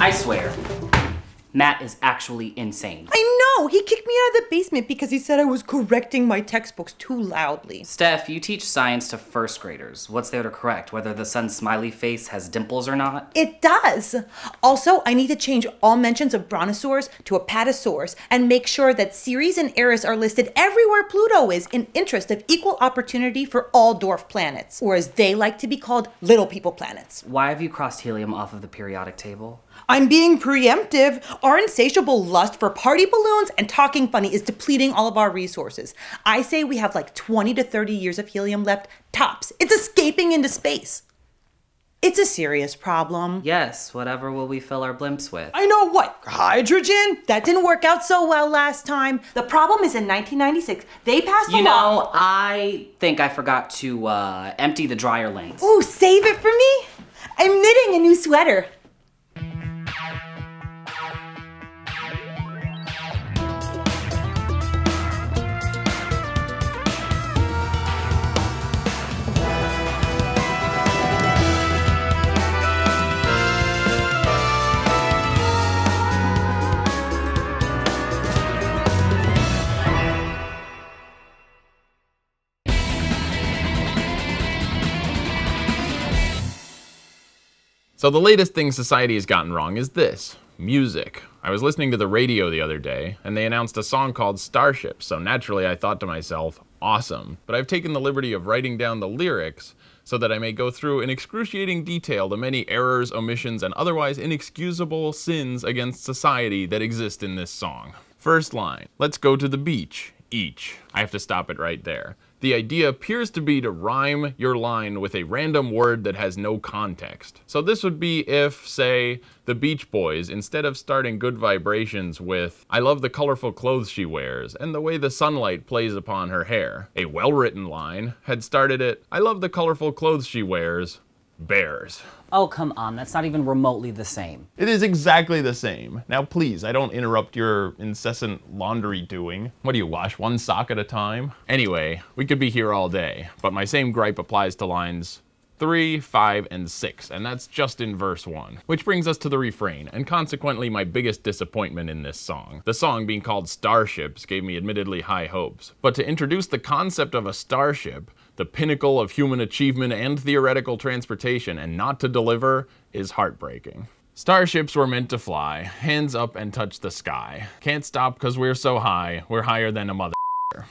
I swear, Matt is actually insane. I know! He kicked me out of the basement because he said I was correcting my textbooks too loudly. Steph, you teach science to first graders. What's there to correct? Whether the sun's smiley face has dimples or not? It does! Also, I need to change all mentions of brontosaurs to apatosaurs and make sure that Ceres and Eris are listed everywhere Pluto is in interest of equal opportunity for all dwarf planets, or as they like to be called, little people planets. Why have you crossed helium off of the periodic table? I'm being preemptive. Our insatiable lust for party balloons and talking funny is depleting all of our resources. I say we have like 20 to 30 years of helium left, tops. It's escaping into space. It's a serious problem. Yes, whatever will we fill our blimps with? I know what, hydrogen? That didn't work out so well last time. The problem is in 1996, they passed a law. You know, I think I forgot to empty the dryer lanes. Ooh, save it for me? I'm knitting a new sweater. So the latest thing society has gotten wrong is this: music. I was listening to the radio the other day, and they announced a song called Starships, so naturally I thought to myself, awesome. But I've taken the liberty of writing down the lyrics so that I may go through in excruciating detail the many errors, omissions, and otherwise inexcusable sins against society that exist in this song. First line, let's go to the beach, each. I have to stop it right there. The idea appears to be to rhyme your line with a random word that has no context. So this would be if, say, the Beach Boys, instead of starting Good Vibrations with, I love the colorful clothes she wears and the way the sunlight plays upon her hair, a well-written line had started it, I love the colorful clothes she wears, bears. Oh, come on, that's not even remotely the same. It is exactly the same. Now please, I don't interrupt your incessant laundry doing. What do you wash, one sock at a time? Anyway, we could be here all day, but my same gripe applies to lines 3, 5, and 6, and that's just in verse 1. Which brings us to the refrain, and consequently my biggest disappointment in this song. The song being called Starships gave me admittedly high hopes, but to introduce the concept of a starship, the pinnacle of human achievement and theoretical transportation, and not to deliver is heartbreaking. Starships were meant to fly, hands up and touch the sky. Can't stop 'cause we're so high, we're higher than a mother.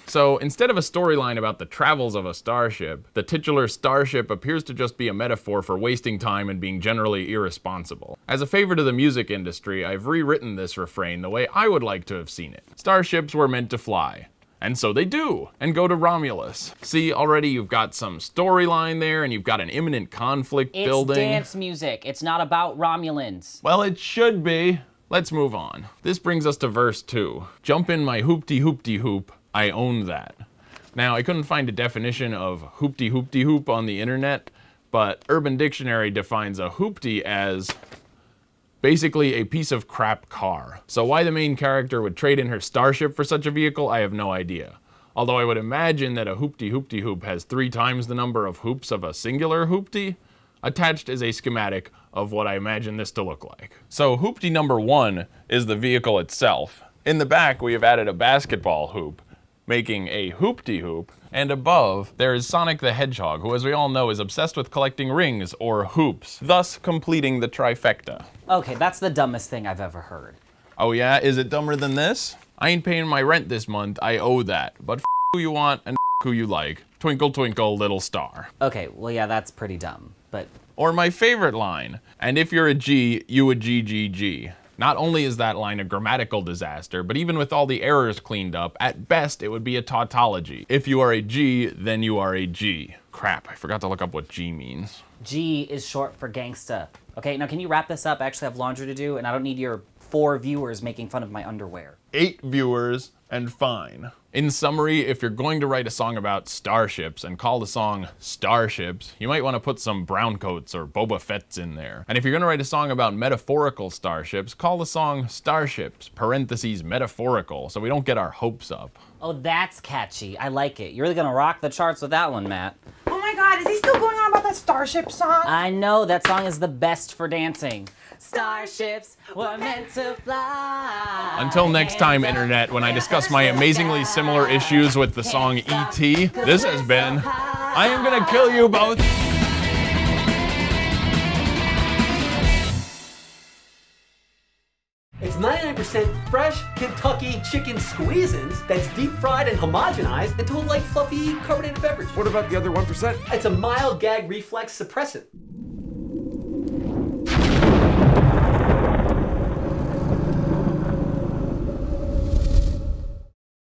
So instead of a storyline about the travels of a starship, the titular starship appears to just be a metaphor for wasting time and being generally irresponsible. As a favor to the music industry, I've rewritten this refrain the way I would like to have seen it. Starships were meant to fly. And so they do, and go to Romulus. See, already you've got some storyline there, and you've got an imminent conflict building. It's dance music, it's not about Romulans. Well, it should be. Let's move on. This brings us to verse 2. Jump in my hoopty-hoopty-hoop, I own that. Now, I couldn't find a definition of hoopty-hoopty-hoop on the internet, but Urban Dictionary defines a hoopty as basically a piece of crap car. So why the main character would trade in her starship for such a vehicle, I have no idea. Although I would imagine that a hoopty-hoopty-hoop has 3 times the number of hoops of a singular hoopty. Attached is a schematic of what I imagine this to look like. So hoopty number 1 is the vehicle itself. In the back, we have added a basketball hoop, making a hoopty-hoop, and above, there is Sonic the Hedgehog, who, as we all know, is obsessed with collecting rings, or hoops, thus completing the trifecta. Okay, that's the dumbest thing I've ever heard. Oh yeah? Is it dumber than this? I ain't paying my rent this month, I owe that. But f who you want and f who you like. Twinkle, twinkle, little star. Okay, well yeah, that's pretty dumb, but... Or my favorite line, and if you're a G, you a GGG. Not only is that line a grammatical disaster, but even with all the errors cleaned up, at best it would be a tautology. If you are a G, then you are a G. Crap, I forgot to look up what G means. G is short for gangsta. Okay, now can you wrap this up? I actually have laundry to do, and I don't need your 4 viewers making fun of my underwear. 8 viewers, and fine. In summary, if you're going to write a song about starships and call the song Starships, you might want to put some browncoats or Boba Fett's in there. And if you're going to write a song about metaphorical starships, call the song Starships, parentheses metaphorical, so we don't get our hopes up. Oh, that's catchy. I like it. You're really gonna rock the charts with that one, Matt. Oh my god, is he still going on about that Starship song? I know, that song is the best for dancing. Starships were meant to fly. Until next time, Internet, when I discuss my amazingly similar issues with the song E.T., this has been I Am Gonna Kill You Both. It's 99% fresh Kentucky chicken squeezins that's deep fried and homogenized into a light, fluffy carbonated beverage. What about the other 1%? It's a mild gag reflex suppressant.